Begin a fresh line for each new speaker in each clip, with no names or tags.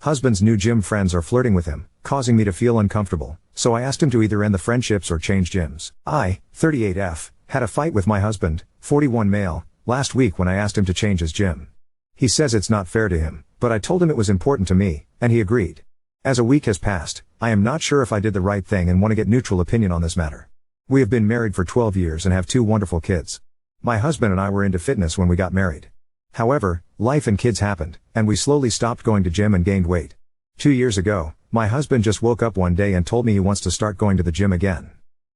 Husband's new gym friends are flirting with him, causing me to feel uncomfortable, so I asked him to either end the friendships or change gyms. I, 38F, had a fight with my husband, 41 male, last week when I asked him to change his gym. He says it's not fair to him, but I told him it was important to me, and he agreed. As a week has passed, I am not sure if I did the right thing and want to get neutral opinion on this matter. We have been married for 12 years and have 2 wonderful kids. My husband and I were into fitness when we got married. However, life and kids happened, and we slowly stopped going to gym and gained weight. 2 years ago, my husband just woke up one day and told me he wants to start going to the gym again.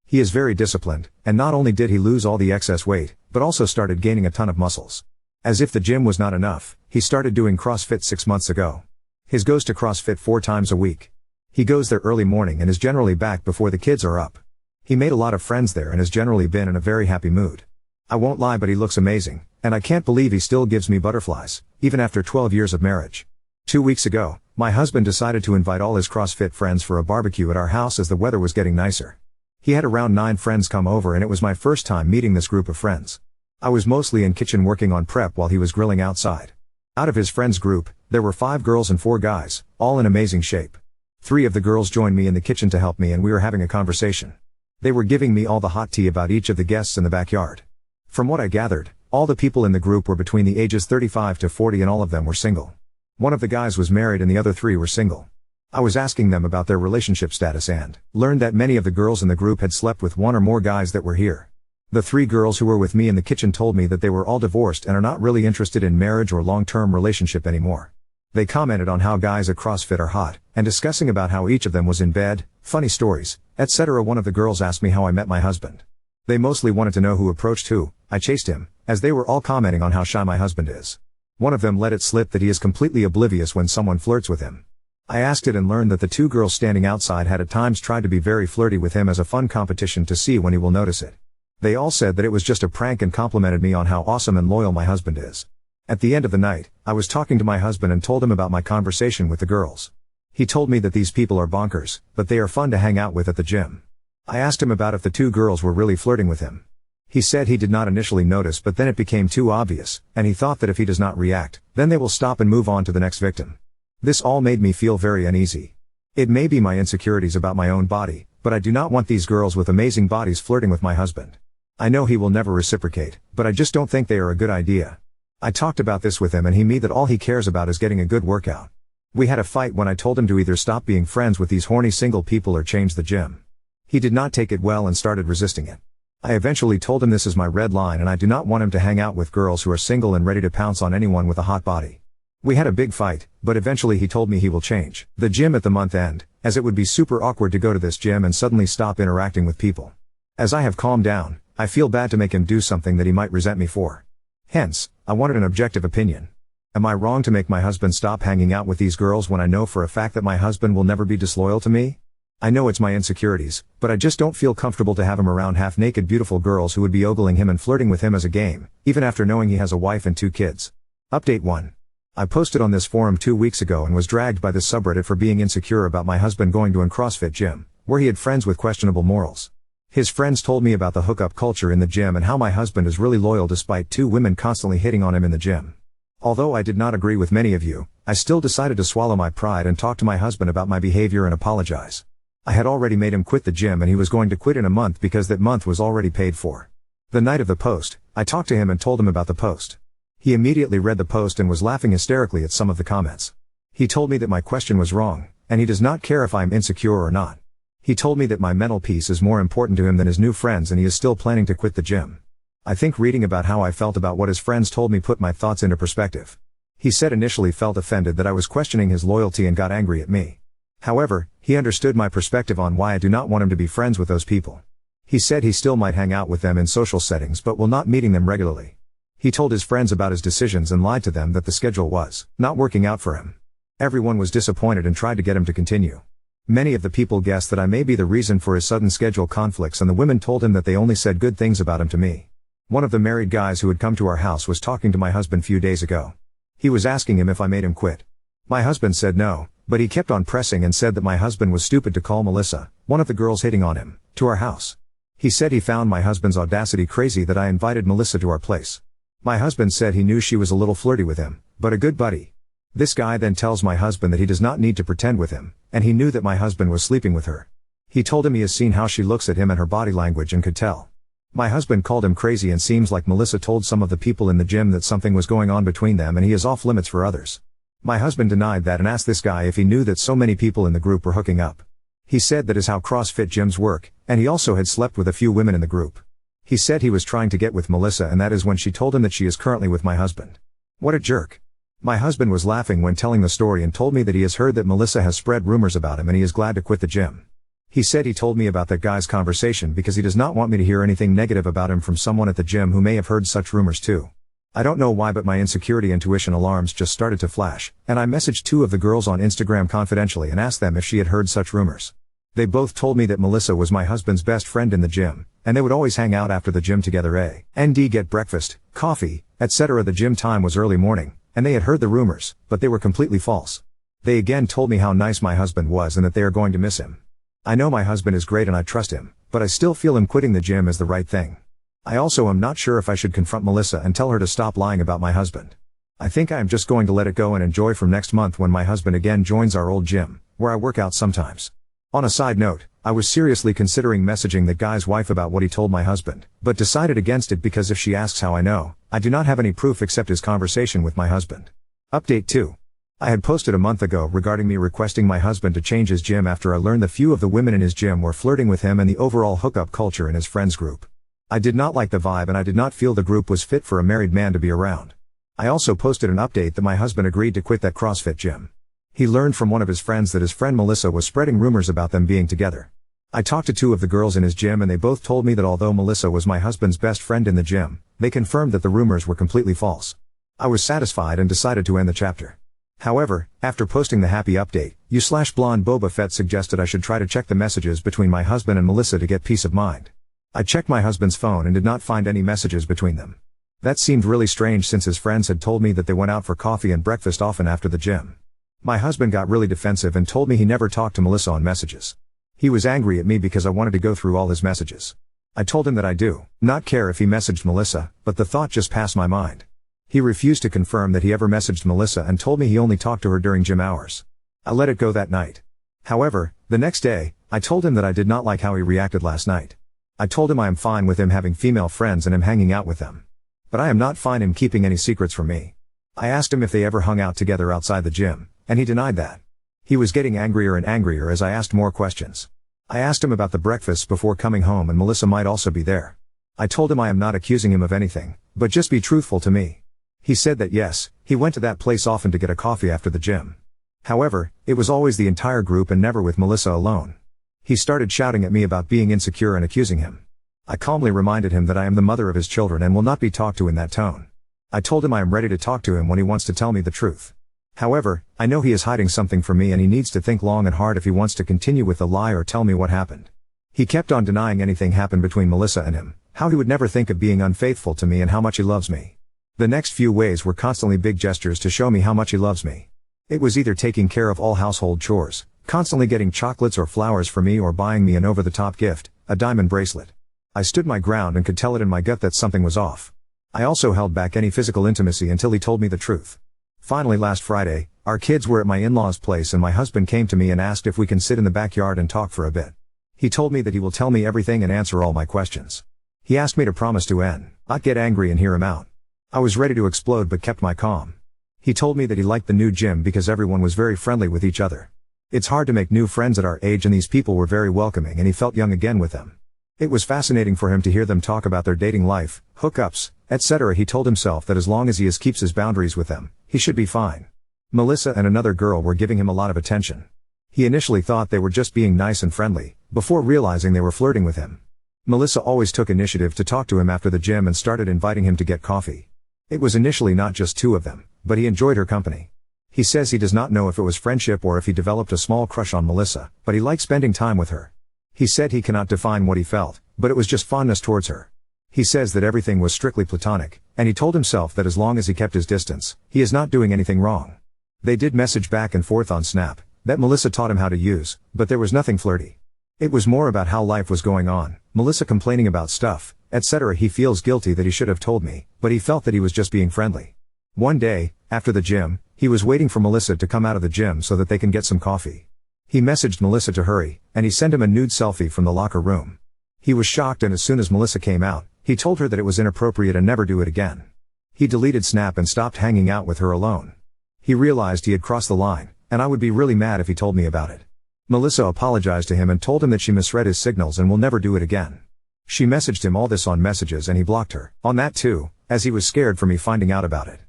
He is very disciplined, and not only did he lose all the excess weight, but also started gaining a ton of muscles. As if the gym was not enough, he started doing CrossFit 6 months ago. He goes to CrossFit 4 times a week. He goes there early morning and is generally back before the kids are up. He made a lot of friends there and has generally been in a very happy mood. I won't lie, but he looks amazing, and I can't believe he still gives me butterflies, even after 12 years of marriage. 2 weeks ago, my husband decided to invite all his CrossFit friends for a barbecue at our house as the weather was getting nicer. He had around 9 friends come over and it was my first time meeting this group of friends. I was mostly in kitchen working on prep while he was grilling outside. Out of his friends group, there were 5 girls and 4 guys, all in amazing shape. 3 of the girls joined me in the kitchen to help me and we were having a conversation. They were giving me all the hot tea about each of the guests in the backyard. From what I gathered, all the people in the group were between the ages 35 to 40 and all of them were single. One of the guys was married and the other 3 were single. I was asking them about their relationship status and learned that many of the girls in the group had slept with 1 or more guys that were here. The 3 girls who were with me in the kitchen told me that they were all divorced and are not really interested in marriage or long-term relationship anymore. They commented on how guys at CrossFit are hot, and discussing about how each of them was in bed, funny stories, etc. One of the girls asked me how I met my husband. They mostly wanted to know who approached who. I chased him, as they were all commenting on how shy my husband is. One of them let it slip that he is completely oblivious when someone flirts with him. I asked it and learned that the 2 girls standing outside had at times tried to be very flirty with him as a fun competition to see when he will notice it. They all said that it was just a prank and complimented me on how awesome and loyal my husband is. At the end of the night, I was talking to my husband and told him about my conversation with the girls. He told me that these people are bonkers, but they are fun to hang out with at the gym. I asked him about if the 2 girls were really flirting with him. He said he did not initially notice, but then it became too obvious, and he thought that if he does not react, then they will stop and move on to the next victim. This all made me feel very uneasy. It may be my insecurities about my own body, but I do not want these girls with amazing bodies flirting with my husband. I know he will never reciprocate, but I just don't think they are a good idea. I talked about this with him and he me that all he cares about is getting a good workout. We had a fight when I told him to either stop being friends with these horny single people or change the gym. He did not take it well and started resisting it. I eventually told him this is my red line and I do not want him to hang out with girls who are single and ready to pounce on anyone with a hot body. We had a big fight, but eventually he told me he will change the gym at the month end, as it would be super awkward to go to this gym and suddenly stop interacting with people. As I have calmed down, I feel bad to make him do something that he might resent me for. Hence, I wanted an objective opinion. Am I wrong to make my husband stop hanging out with these girls when I know for a fact that my husband will never be disloyal to me? I know it's my insecurities, but I just don't feel comfortable to have him around half-naked beautiful girls who would be ogling him and flirting with him as a game, even after knowing he has a wife and 2 kids. Update 1. I posted on this forum 2 weeks ago and was dragged by this subreddit for being insecure about my husband going to a CrossFit gym, where he had friends with questionable morals. His friends told me about the hookup culture in the gym and how my husband is really loyal despite 2 women constantly hitting on him in the gym. Although I did not agree with many of you, I still decided to swallow my pride and talk to my husband about my behavior and apologize. I had already made him quit the gym and he was going to quit in a month because that month was already paid for. The night of the post, I talked to him and told him about the post. He immediately read the post and was laughing hysterically at some of the comments. He told me that my question was wrong, and he does not care if I am insecure or not. He told me that my mental peace is more important to him than his new friends and he is still planning to quit the gym. I think reading about how I felt about what his friends told me put my thoughts into perspective. He said initially felt offended that I was questioning his loyalty and got angry at me. However, he understood my perspective on why I do not want him to be friends with those people. He said he still might hang out with them in social settings but will not meeting them regularly. He told his friends about his decisions and lied to them that the schedule was not working out for him. Everyone was disappointed and tried to get him to continue. Many of the people guessed that I may be the reason for his sudden schedule conflicts and the women told him that they only said good things about him to me. One of the married guys who had come to our house was talking to my husband few days ago. He was asking him if I made him quit. My husband said no, but he kept on pressing and said that my husband was stupid to call Melissa, one of the girls hitting on him, to our house. He said he found my husband's audacity crazy that I invited Melissa to our place. My husband said he knew she was a little flirty with him, but a good buddy. This guy then tells my husband that he does not need to pretend with him, and he knew that my husband was sleeping with her. He told him he has seen how she looks at him and her body language and could tell. My husband called him crazy and seems like Melissa told some of the people in the gym that something was going on between them and he is off limits for others. My husband denied that and asked this guy if he knew that so many people in the group were hooking up. He said that is how CrossFit gyms work, and he also had slept with a few women in the group. He said he was trying to get with Melissa and that is when she told him that she is currently with my husband. What a jerk. My husband was laughing when telling the story and told me that he has heard that Melissa has spread rumors about him and he is glad to quit the gym. He said he told me about that guy's conversation because he does not want me to hear anything negative about him from someone at the gym who may have heard such rumors too. I don't know why but my insecurity intuition alarms just started to flash, and I messaged 2 of the girls on Instagram confidentially and asked them if she had heard such rumors. They both told me that Melissa was my husband's best friend in the gym, and they would always hang out after the gym together and get breakfast, coffee, etc. The gym time was early morning, and they had heard the rumors, but they were completely false. They again told me how nice my husband was and that they are going to miss him. I know my husband is great and I trust him, but I still feel him quitting the gym is the right thing. I also am not sure if I should confront Melissa and tell her to stop lying about my husband. I think I am just going to let it go and enjoy from next month when my husband again joins our old gym, where I work out sometimes. On a side note, I was seriously considering messaging that guy's wife about what he told my husband, but decided against it because if she asks how I know, I do not have any proof except his conversation with my husband. Update 2. I had posted a month ago regarding me requesting my husband to change his gym after I learned that few of the women in his gym were flirting with him and the overall hookup culture in his friends group. I did not like the vibe and I did not feel the group was fit for a married man to be around. I also posted an update that my husband agreed to quit that CrossFit gym. He learned from one of his friends that his friend Melissa was spreading rumors about them being together. I talked to 2 of the girls in his gym and they both told me that although Melissa was my husband's best friend in the gym, they confirmed that the rumors were completely false. I was satisfied and decided to end the chapter. However, after posting the happy update, /blonde Boba Fett suggested I should try to check the messages between my husband and Melissa to get peace of mind. I checked my husband's phone and did not find any messages between them. That seemed really strange since his friends had told me that they went out for coffee and breakfast often after the gym. My husband got really defensive and told me he never talked to Melissa on messages. He was angry at me because I wanted to go through all his messages. I told him that I do not care if he messaged Melissa, but the thought just passed my mind. He refused to confirm that he ever messaged Melissa and told me he only talked to her during gym hours. I let it go that night. However, the next day, I told him that I did not like how he reacted last night. I told him I am fine with him having female friends and him hanging out with them. But I am not fine him keeping any secrets from me. I asked him if they ever hung out together outside the gym, and he denied that. He was getting angrier and angrier as I asked more questions. I asked him about the breakfasts before coming home and Melissa might also be there. I told him I am not accusing him of anything, but just be truthful to me. He said that yes, he went to that place often to get a coffee after the gym. However, it was always the entire group and never with Melissa alone. He started shouting at me about being insecure and accusing him. I calmly reminded him that I am the mother of his children and will not be talked to in that tone. I told him I am ready to talk to him when he wants to tell me the truth. However, I know he is hiding something from me and he needs to think long and hard if he wants to continue with the lie or tell me what happened. He kept on denying anything happened between Melissa and him, how he would never think of being unfaithful to me and how much he loves me. The next few ways were constantly big gestures to show me how much he loves me. It was either taking care of all household chores, constantly getting chocolates or flowers for me or buying me an over-the-top gift, a diamond bracelet. I stood my ground and could tell it in my gut that something was off. I also held back any physical intimacy until he told me the truth. Finally last Friday, our kids were at my in-laws' place and my husband came to me and asked if we can sit in the backyard and talk for a bit. He told me that he will tell me everything and answer all my questions. He asked me to promise to not get angry and hear him out. I was ready to explode but kept my calm. He told me that he liked the new gym because everyone was very friendly with each other. It's hard to make new friends at our age and these people were very welcoming and he felt young again with them. It was fascinating for him to hear them talk about their dating life, hookups, etc. He told himself that as long as he keeps his boundaries with them, he should be fine. Melissa and another girl were giving him a lot of attention. He initially thought they were just being nice and friendly, before realizing they were flirting with him. Melissa always took initiative to talk to him after the gym and started inviting him to get coffee. It was initially not just 2 of them, but he enjoyed her company. He says he does not know if it was friendship or if he developed a small crush on Melissa, but he liked spending time with her. He said he cannot define what he felt, but it was just fondness towards her. He says that everything was strictly platonic, and he told himself that as long as he kept his distance, he is not doing anything wrong. They did message back and forth on Snap, that Melissa taught him how to use, but there was nothing flirty. It was more about how life was going on, Melissa complaining about stuff, etc. He feels guilty that he should have told me, but he felt that he was just being friendly. One day, after the gym, He was waiting for Melissa to come out of the gym so that they can get some coffee. He messaged Melissa to hurry, and he sent him a nude selfie from the locker room. He was shocked, and as soon as Melissa came out, he told her that it was inappropriate and never do it again. He deleted Snap and stopped hanging out with her alone. He realized he had crossed the line, and I would be really mad if he told me about it. Melissa apologized to him and told him that she misread his signals and will never do it again. She messaged him all this on Messages, and he blocked her on that too, as he was scared for me finding out about it.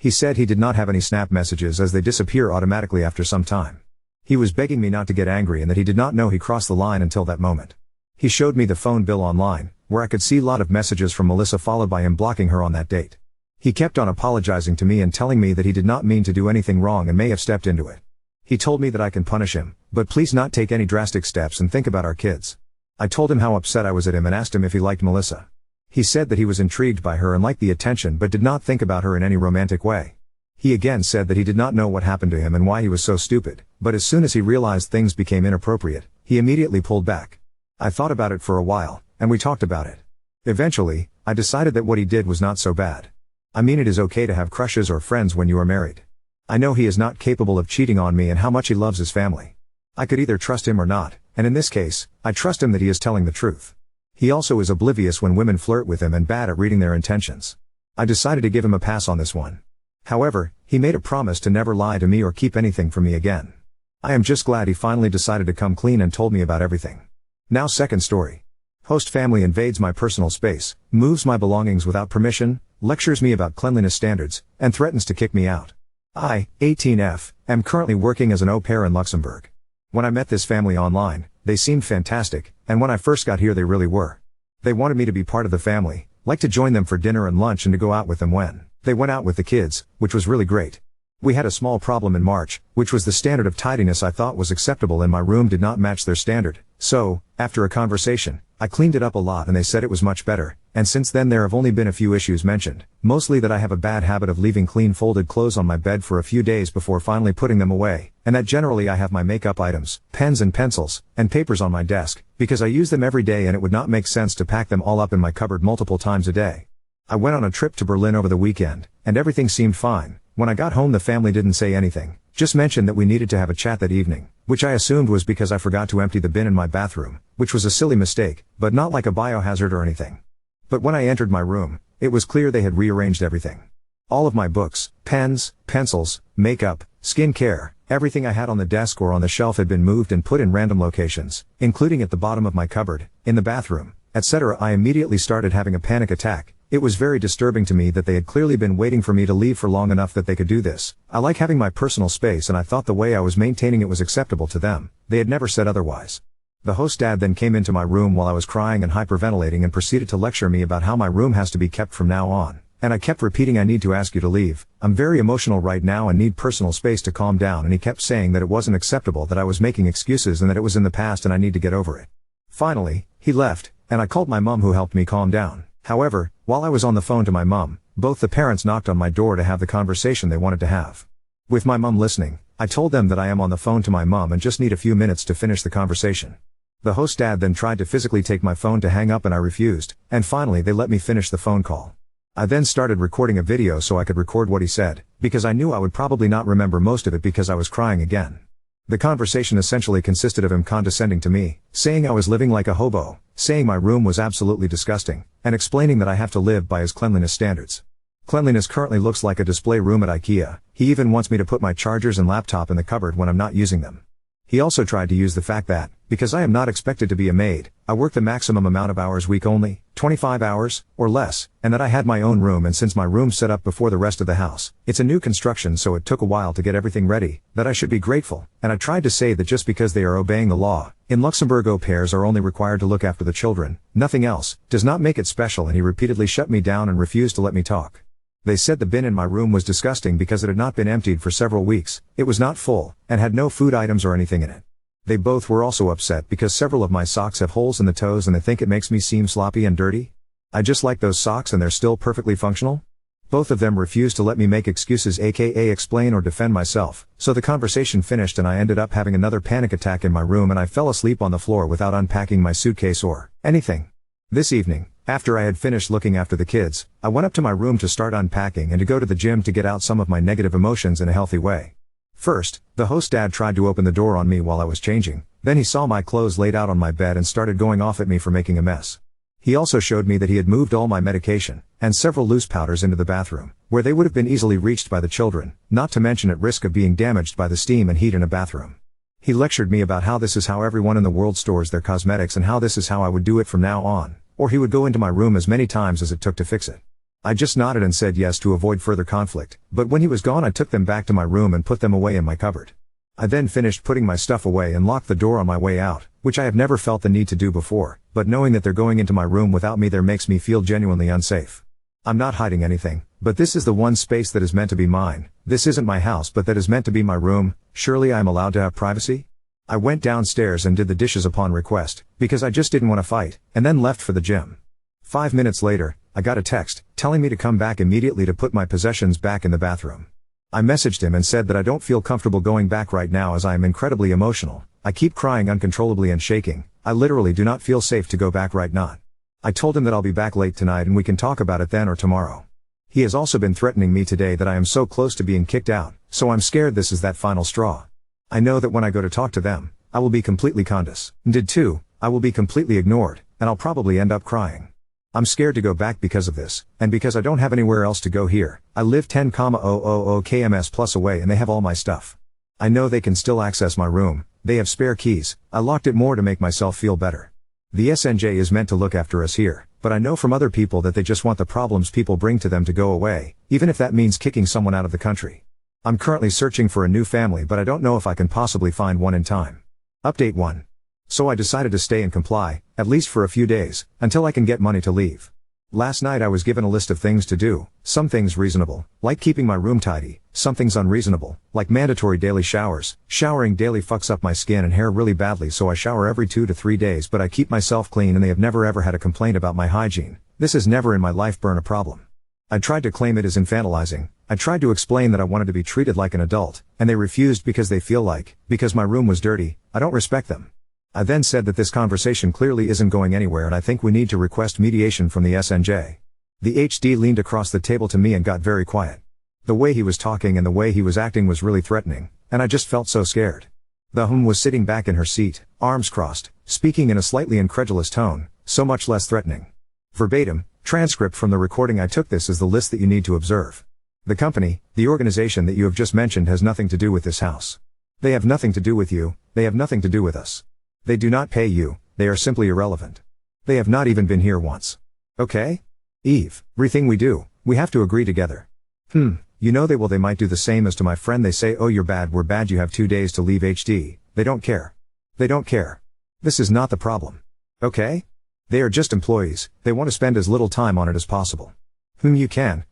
He said he did not have any Snap messages as they disappear automatically after some time. He was begging me not to get angry and that he did not know he crossed the line until that moment. He showed me the phone bill online, where I could see a lot of messages from Melissa followed by him blocking her on that date. He kept on apologizing to me and telling me that he did not mean to do anything wrong and may have stepped into it. He told me that I can punish him, but please not take any drastic steps and think about our kids. I told him how upset I was at him and asked him if he liked Melissa. He said that he was intrigued by her and liked the attention but did not think about her in any romantic way. He again said that he did not know what happened to him and why he was so stupid, but as soon as he realized things became inappropriate, he immediately pulled back. I thought about it for a while, and we talked about it. Eventually, I decided that what he did was not so bad. I mean, it is okay to have crushes or friends when you are married. I know he is not capable of cheating on me and how much he loves his family. I could either trust him or not, and in this case, I trust him that he is telling the truth. He also is oblivious when women flirt with him and bad at reading their intentions. I decided to give him a pass on this one. However, he made a promise to never lie to me or keep anything from me again. I am just glad he finally decided to come clean and told me about everything. Now, second story. Host family invades my personal space, moves my belongings without permission, lectures me about cleanliness standards, and threatens to kick me out. I, 18F, am currently working as an au pair in Luxembourg. When I met this family online, they seemed fantastic, and when I first got here they really were. They wanted me to be part of the family, like to join them for dinner and lunch and to go out with them when they went out with the kids, which was really great. We had a small problem in March, which was the standard of tidiness I thought was acceptable and my room did not match their standard, so, after a conversation, I cleaned it up a lot and they said it was much better, and since then there have only been a few issues mentioned, mostly that I have a bad habit of leaving clean folded clothes on my bed for a few days before finally putting them away, and that generally I have my makeup items, pens and pencils, and papers on my desk, because I use them every day and it would not make sense to pack them all up in my cupboard multiple times a day. I went on a trip to Berlin over the weekend, and everything seemed fine. When I got home the family didn't say anything, just mentioned that we needed to have a chat that evening, which I assumed was because I forgot to empty the bin in my bathroom, which was a silly mistake, but not like a biohazard or anything. But when I entered my room, it was clear they had rearranged everything. All of my books, pens, pencils, makeup, skincare, everything I had on the desk or on the shelf had been moved and put in random locations, including at the bottom of my cupboard, in the bathroom, etc. I immediately started having a panic attack. It was very disturbing to me that they had clearly been waiting for me to leave for long enough that they could do this. I like having my personal space and I thought the way I was maintaining it was acceptable to them. They had never said otherwise. The host dad then came into my room while I was crying and hyperventilating and proceeded to lecture me about how my room has to be kept from now on. And I kept repeating, I need to ask you to leave. I'm very emotional right now and need personal space to calm down, and he kept saying that it wasn't acceptable, that I was making excuses and that it was in the past and I need to get over it. Finally, he left, and I called my mom who helped me calm down. However, while I was on the phone to my mom, both the parents knocked on my door to have the conversation they wanted to have. With my mom listening, I told them that I am on the phone to my mom and just need a few minutes to finish the conversation. The host dad then tried to physically take my phone to hang up and I refused, and finally they let me finish the phone call. I then started recording a video so I could record what he said, because I knew I would probably not remember most of it because I was crying again. The conversation essentially consisted of him condescending to me, saying I was living like a hobo, saying my room was absolutely disgusting, and explaining that I have to live by his cleanliness standards. Cleanliness currently looks like a display room at IKEA. He even wants me to put my chargers and laptop in the cupboard when I'm not using them. He also tried to use the fact that, because I am not expected to be a maid, I work the maximum amount of hours week only, 25 hours, or less, and that I had my own room, and since my room's set up before the rest of the house, it's a new construction so it took a while to get everything ready, that I should be grateful, and I tried to say that just because they are obeying the law, in Luxembourg au pairs are only required to look after the children, nothing else, does not make it special, and he repeatedly shut me down and refused to let me talk. They said the bin in my room was disgusting because it had not been emptied for several weeks, it was not full, and had no food items or anything in it. They both were also upset because several of my socks have holes in the toes and they think it makes me seem sloppy and dirty. I just like those socks and they're still perfectly functional. Both of them refused to let me make excuses, aka explain or defend myself, so the conversation finished and I ended up having another panic attack in my room and I fell asleep on the floor without unpacking my suitcase or anything. This evening, After I had finished looking after the kids, I went up to my room to start unpacking and to go to the gym to get out some of my negative emotions in a healthy way. First, the host dad tried to open the door on me while I was changing, then he saw my clothes laid out on my bed and started going off at me for making a mess. He also showed me that he had moved all my medication, and several loose powders into the bathroom, where they would have been easily reached by the children, not to mention at risk of being damaged by the steam and heat in a bathroom. He lectured me about how this is how everyone in the world stores their cosmetics and how this is how I would do it from now on, or he would go into my room as many times as it took to fix it. I just nodded and said yes to avoid further conflict, but when he was gone I took them back to my room and put them away in my cupboard. I then finished putting my stuff away and locked the door on my way out, which I have never felt the need to do before, but knowing that they're going into my room without me there makes me feel genuinely unsafe. I'm not hiding anything, but this is the one space that is meant to be mine. This isn't my house but that is meant to be my room. Surely I am allowed to have privacy? I went downstairs and did the dishes upon request, because I just didn't want to fight, and then left for the gym. 5 minutes later, I got a text, telling me to come back immediately to put my possessions back in the bathroom. I messaged him and said that I don't feel comfortable going back right now as I am incredibly emotional. I keep crying uncontrollably and shaking. I literally do not feel safe to go back right now. I told him that I'll be back late tonight and we can talk about it then or tomorrow. He has also been threatening me today that I am so close to being kicked out, so I'm scared this is that final straw. I know that when I go to talk to them, I will be completely condescended to, I will be completely ignored, and I'll probably end up crying. I'm scared to go back because of this, and because I don't have anywhere else to go here. I live 10,000 kms plus away and they have all my stuff. I know they can still access my room, they have spare keys. I locked it more to make myself feel better. The SNJ is meant to look after us here, but I know from other people that they just want the problems people bring to them to go away, even if that means kicking someone out of the country. I'm currently searching for a new family but I don't know if I can possibly find one in time. Update 1. So I decided to stay and comply, at least for a few days, until I can get money to leave. Last night I was given a list of things to do, some things reasonable, like keeping my room tidy, some things unreasonable, like mandatory daily showers. Showering daily fucks up my skin and hair really badly so I shower every 2 to 3 days but I keep myself clean and they have never ever had a complaint about my hygiene. This has never in my life been a problem. I tried to claim it as infantilizing. I tried to explain that I wanted to be treated like an adult, and they refused because they feel like, because my room was dirty, I don't respect them. I then said that this conversation clearly isn't going anywhere and I think we need to request mediation from the SNJ. The HD leaned across the table to me and got very quiet. The way he was talking and the way he was acting was really threatening, and I just felt so scared. The was sitting back in her seat, arms crossed, speaking in a slightly incredulous tone, so much less threatening. Verbatim, transcript from the recording I took this is the list that you need to observe. The company, the organization that you have just mentioned has nothing to do with this house. They have nothing to do with you, they have nothing to do with us. They do not pay you, they are simply irrelevant. They have not even been here once. Okay? Eve, everything we do, we have to agree together. You know they might do the same as to my friend. They say, oh you're bad, we're bad, you have 2 days to leave. HD, they don't care. They don't care. This is not the problem. Okay? They are just employees, they want to spend as little time on it as possible. You can,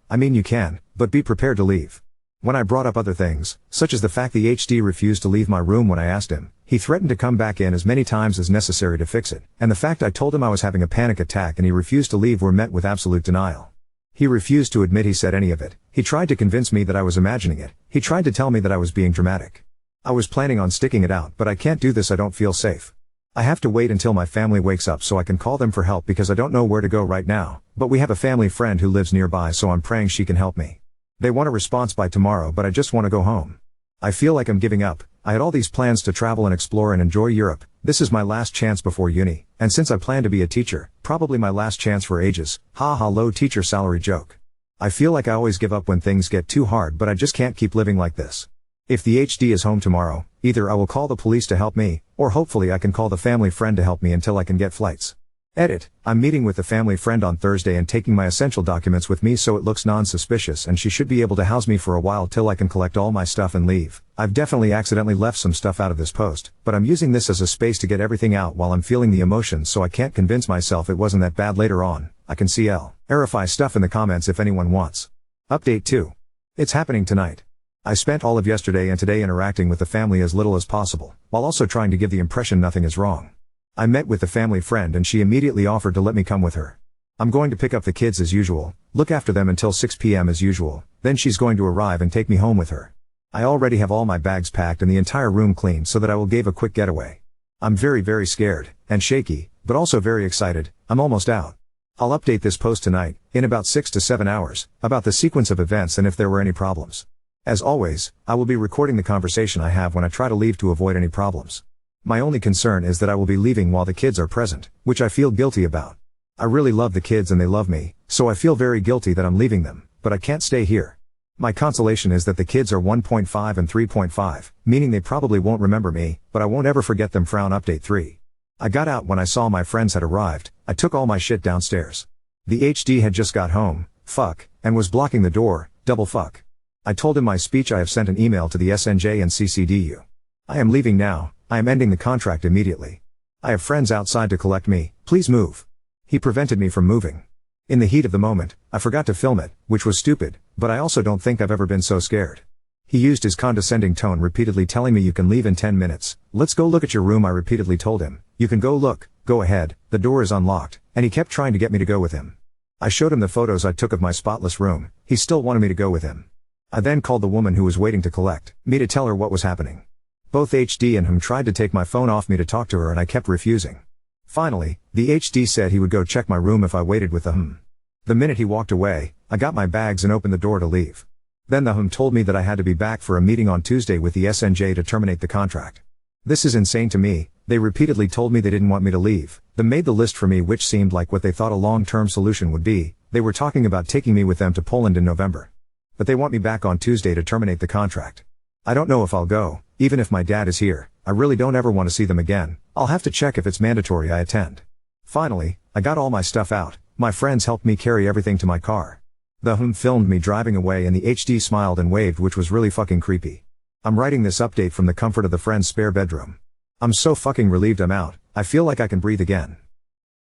but be prepared to leave. When I brought up other things, such as the fact the HD refused to leave my room when I asked him, he threatened to come back in as many times as necessary to fix it, and the fact I told him I was having a panic attack and he refused to leave were met with absolute denial. He refused to admit he said any of it. He tried to convince me that I was imagining it. He tried to tell me that I was being dramatic. I was planning on sticking it out, but I can't do this, I don't feel safe. I have to wait until my family wakes up so I can call them for help because I don't know where to go right now, but we have a family friend who lives nearby so I'm praying she can help me. They want a response by tomorrow but I just want to go home. I feel like I'm giving up. I had all these plans to travel and explore and enjoy Europe. This is my last chance before uni, and since I plan to be a teacher, probably my last chance for ages. Haha, low teacher salary joke. I feel like I always give up when things get too hard but I just can't keep living like this. If the HD is home tomorrow, either I will call the police to help me, or hopefully I can call the family friend to help me until I can get flights. Edit, I'm meeting with the family friend on Thursday and taking my essential documents with me so it looks non-suspicious and she should be able to house me for a while till I can collect all my stuff and leave. I've definitely accidentally left some stuff out of this post, but I'm using this as a space to get everything out while I'm feeling the emotions so I can't convince myself it wasn't that bad later on. I can see Verify stuff in the comments if anyone wants. Update 2. It's happening tonight. I spent all of yesterday and today interacting with the family as little as possible, while also trying to give the impression nothing is wrong. I met with the family friend and she immediately offered to let me come with her. I'm going to pick up the kids as usual, look after them until 6 p.m. as usual, then she's going to arrive and take me home with her. I already have all my bags packed and the entire room cleaned so that I will give a quick getaway. I'm very scared, and shaky, but also very excited. I'm almost out. I'll update this post tonight, in about 6 to 7 hours, about the sequence of events and if there were any problems. As always, I will be recording the conversation I have when I try to leave to avoid any problems. My only concern is that I will be leaving while the kids are present, which I feel guilty about. I really love the kids and they love me, so I feel very guilty that I'm leaving them, but I can't stay here. My consolation is that the kids are 1.5 and 3.5, meaning they probably won't remember me, but I won't ever forget them. Update 3. I got out when I saw my friends had arrived. I took all my shit downstairs. The HD had just got home, fuck, and was blocking the door, double fuck. I told him my speech. I have sent an email to the SNJ and CCDU. I am leaving now, I am ending the contract immediately. I have friends outside to collect me, please move. He prevented me from moving. In the heat of the moment, I forgot to film it, which was stupid, but I also don't think I've ever been so scared. He used his condescending tone, repeatedly telling me you can leave in 10 minutes, let's go look at your room. I repeatedly told him, you can go look, go ahead, the door is unlocked, and he kept trying to get me to go with him. I showed him the photos I took of my spotless room, he still wanted me to go with him. I then called the woman who was waiting to collect me to tell her what was happening. Both HD and him tried to take my phone off me to talk to her and I kept refusing. Finally, the HD said he would go check my room if I waited with the him. The minute he walked away, I got my bags and opened the door to leave. Then the him told me that I had to be back for a meeting on Tuesday with the SNJ to terminate the contract. This is insane to me. They repeatedly told me they didn't want me to leave. They made the list for me, which seemed like what they thought a long-term solution would be. They were talking about taking me with them to Poland in November. But they want me back on Tuesday to terminate the contract. I don't know if I'll go, even if my dad is here. I really don't ever want to see them again. I'll have to check if it's mandatory I attend. Finally, I got all my stuff out. My friends helped me carry everything to my car. The hum filmed me driving away and the HD smiled and waved, which was really fucking creepy. I'm writing this update from the comfort of the friend's spare bedroom. I'm so fucking relieved I'm out. I feel like I can breathe again.